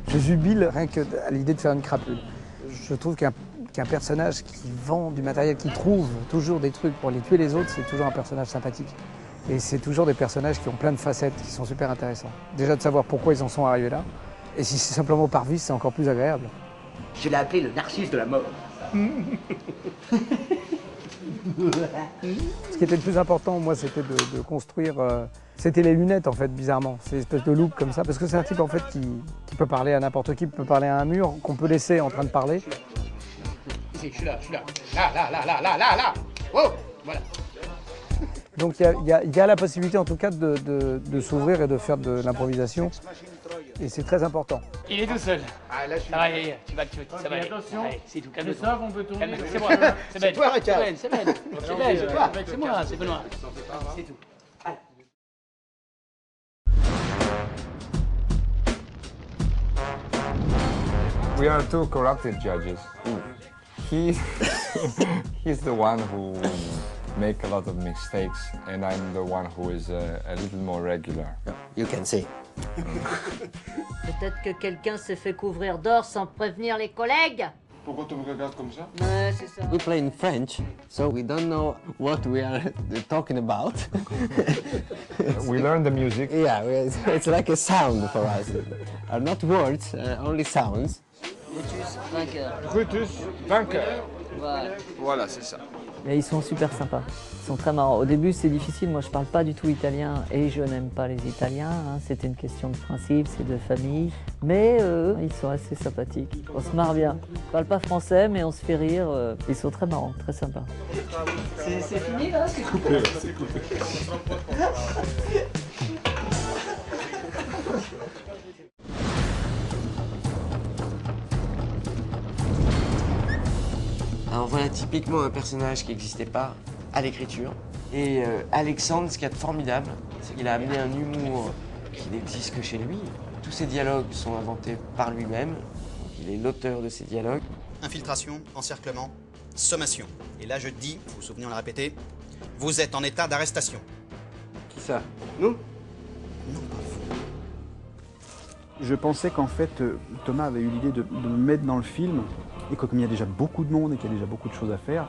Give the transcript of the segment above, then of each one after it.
Je jubile rien qu'à l'idée de faire une crapule. Je trouve qu'un personnage qui vend du matériel, qui trouve toujours des trucs pour aller tuer les autres, c'est toujours un personnage sympathique. Et c'est toujours des personnages qui ont plein de facettes, qui sont super intéressants. Déjà de savoir pourquoi ils en sont arrivés là. Et si c'est simplement par vice, c'est encore plus agréable. Je l'ai appelé le narcisse de la mort. Ce qui était le plus important, moi, c'était de construire... c'était les lunettes, en fait, bizarrement. Ces espèces de loupe comme ça. Parce que c'est un type, en fait, qui peut parler à n'importe qui, peut parler à un mur, qu'on peut laisser en train de parler. Ici, je suis là. Là. Oh, voilà. Donc il y a la possibilité, en tout cas, de s'ouvrir et de faire de l'improvisation. Et c'est très important. Il est tout seul. Ah, là, je suis... Ça va, ça va, ça va. Attention. Allez, c'est tout, calme-toi. Ça, on peut tourner. C'est moi, c'est Ben. toi, Ricard. C'est Ben, c'est moi, c'est Benoît. C'est tout. We are two corrupted judges. He's the one who make a lot of mistakes, and I'm the one who is a little more regular. You can see. Peut-être que quelqu'un s'est fait couvrir d'or sans prévenir les collègues. Pourquoi tu me regardes comme ça? Ouais, c'est ça. We play in French, so we don't know what we are talking about. We learn the music. Yeah, it's like a sound for us. Not words, only sounds. Brutus, vainqueur. Brutus, vainqueur. Voilà. Voilà, c'est ça. Mais ils sont super sympas, ils sont très marrants. Au début c'est difficile, moi je parle pas du tout italien et je n'aime pas les Italiens, hein. C'était une question de principe, c'est de famille. Mais ils sont assez sympathiques, on se marre bien. On parle pas français mais on se fait rire, ils sont très marrants, très sympas. C'est fini là? C'est coupé. Alors voilà typiquement un personnage qui n'existait pas à l'écriture. Et Alexandre, ce qu'il y a de formidable, c'est qu'il a amené un humour qui n'existe que chez lui. Tous ses dialogues sont inventés par lui-même. Il est l'auteur de ces dialogues. Infiltration, encerclement, sommation. Et là je dis, vous vous souvenez, on l'a répété, vous êtes en état d'arrestation. Qui ça? Nous? Non, pas vous. Je pensais qu'en fait, Thomas avait eu l'idée de me mettre dans le film, et que comme il y a déjà beaucoup de monde et qu'il y a déjà beaucoup de choses à faire,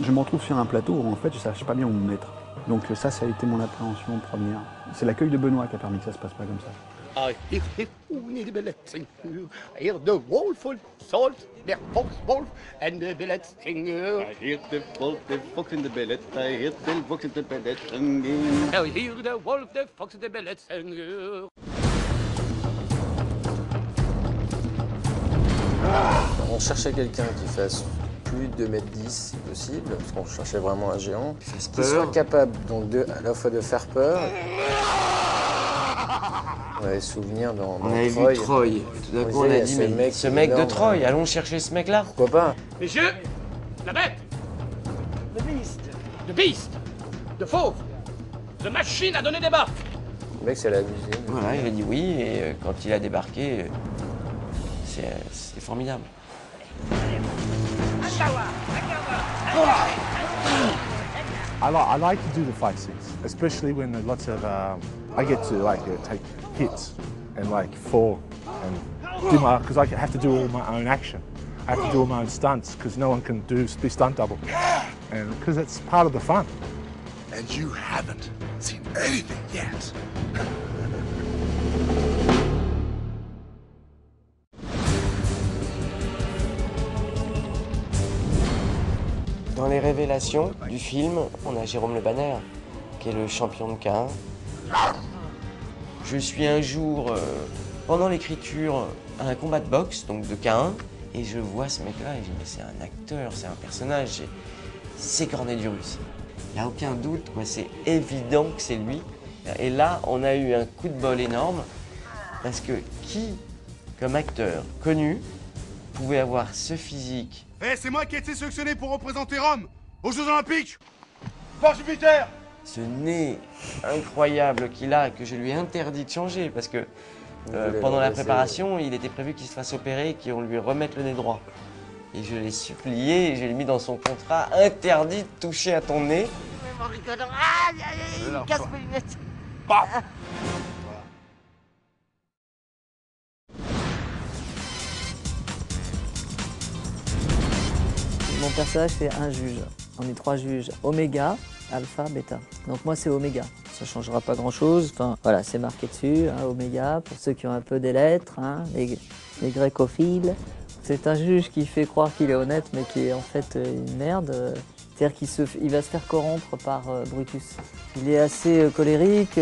je me retrouve sur un plateau où en fait je ne savais pas bien où me mettre. Donc ça a été mon appréhension première. C'est l'accueil de Benoît qui a permis que ça se passe pas comme ça. On cherchait quelqu'un qui fasse plus de 2,10 m si possible, parce qu'on cherchait vraiment un géant, qui soit capable donc à la fois de faire peur. On avait souvenir dans on avait vu Troy. Tout d'un coup on a dit mais ce mec de Troy, allons chercher ce mec là. Pourquoi pas? Messieurs, la bête, le beast, de fauve, de machine à donner des baffes. Le mec, c'est la musique. Voilà, il a dit oui, et quand il a débarqué, c'est formidable. I like to do the fight scenes, especially when lots of I get to take hits and fall and do my because I have to do all my own action. I have to do all my own stunts because no one can be stunt double, and because it's part of the fun. And you haven't seen anything yet. Dans les révélations du film, on a Jérôme Le Banner, qui est le champion de K1. Je suis un jour, pendant l'écriture, à un combat de boxe, donc de K1, et je vois ce mec-là et je me dis, c'est un acteur, c'est un personnage, c'est Cornelius. Il n'y a aucun doute, c'est évident que c'est lui. Et là, on a eu un coup de bol énorme, parce que qui, comme acteur connu, pouvait avoir ce physique? C'est moi qui ai été sélectionné pour représenter Rome aux Jeux Olympiques. Fort Jupiter! Ce nez incroyable qu'il a, que je lui ai interdit de changer, parce que pendant la préparation, il était prévu qu'il se fasse opérer et qu'on lui remette le nez droit. Et je l'ai supplié, et je l'ai mis dans son contrat, interdit de toucher à ton nez. Il casse mes lunettes. Mon personnage, c'est un juge. On est 3 juges, oméga, alpha, bêta. Donc moi, c'est oméga. Ça ne changera pas grand-chose. Enfin, voilà, c'est marqué dessus, hein, oméga, pour ceux qui ont un peu des lettres, hein, les grécophiles. C'est un juge qui fait croire qu'il est honnête, mais qui est en fait une merde. C'est-à-dire qu'il va se faire corrompre par Brutus. Il est assez colérique,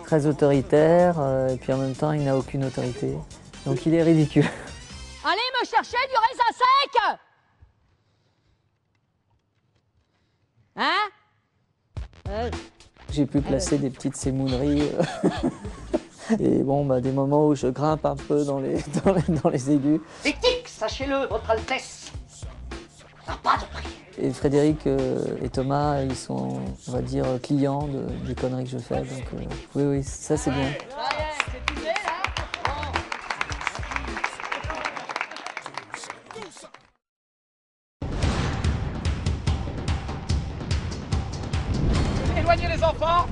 très autoritaire, et puis en même temps, il n'a aucune autorité. Donc il est ridicule. Allez me chercher du raisin sec! Hein? J'ai pu placer des petites sémouneries. Et bon, bah, des moments où je grimpe un peu dans les aigus. Éthique, sachez-le, votre Altesse. Ça n'a pas de prix. Et Frédéric et Thomas, ils sont, on va dire, clients des conneries que je fais. Donc oui, ça c'est bien. Éloignez les enfants,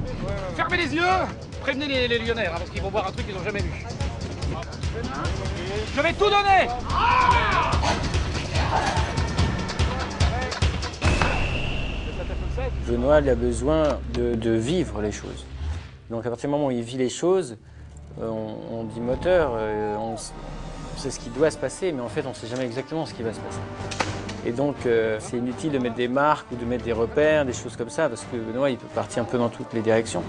fermez les yeux, prévenez les légionnaires, hein, parce qu'ils vont voir un truc qu'ils n'ont jamais vu. Je vais tout donner. Benoît, il a besoin de vivre les choses. Donc à partir du moment où il vit les choses, on dit moteur, on sait ce qui doit se passer, mais en fait on ne sait jamais exactement ce qui va se passer. Et donc c'est inutile de mettre des marques ou de mettre des repères, des choses comme ça, parce que Benoît il peut partir un peu dans toutes les directions.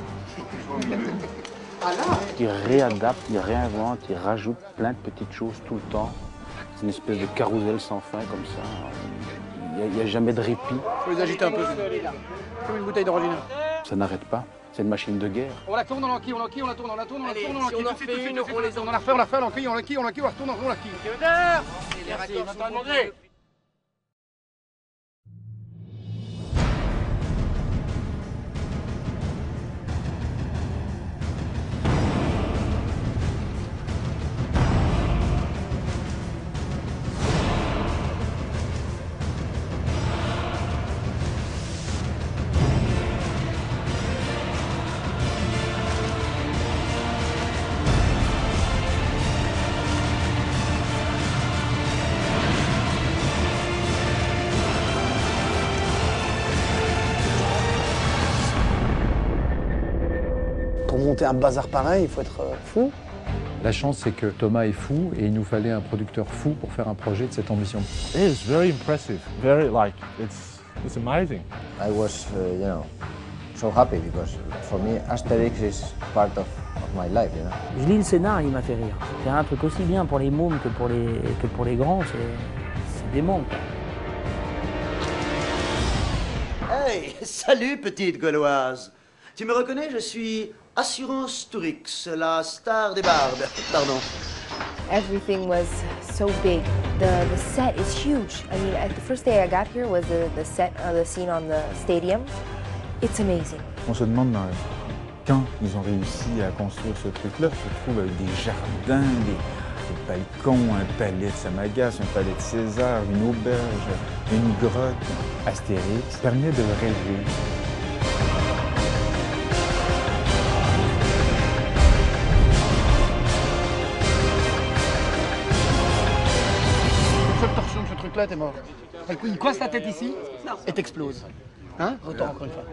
Il réadapte, il réinvente, il rajoute plein de petites choses tout le temps. C'est une espèce de carrousel sans fin comme ça. Il n'y a jamais de répit. Il faut les agiter un peu, comme une bouteille d'origine. Ça n'arrête pas. C'est une machine de guerre. On la tourne, on l'enquille, on l'enquille, on la tourne, on la tourne, on la tourne, on l'enquille. Si on en fait une, on les on la refait, on la fait, on l'enquille, on la tourne, on l'enquille. Merci, on t'a demandé. Pour monter un bazar pareil, il faut être fou. La chance, c'est que Thomas est fou et il nous fallait un producteur fou pour faire un projet de cette ambition. It's very impressive, very it's amazing. I was, so happy because for me Asterix is part of my life, Je lis le scénar, il m'a fait rire. C'est un truc aussi bien pour les mômes que pour les grands, c'est dément. Hey, salut petite Gauloise. Tu me reconnais, je suis Assurance Tourix, la star des bardes. Pardon. Everything was so big. The set is huge. I mean, the first day I got here was the set, the scene on the stadium. It's amazing. On se demande quand ils ont réussi à construire ce truc-là. Se trouve avec des jardins, des balcons, un palais de Samagas, un palais de César, une auberge, une grotte. Astérix permet de rêver. Seule torsion de ce truc-là, t'es mort. Il coince la tête ici et t'explose. Hein? Autant encore une fois.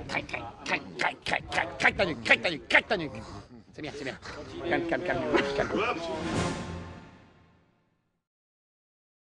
Crac ta nuque, crac ta nuque. C'est bien, c'est bien. Calme.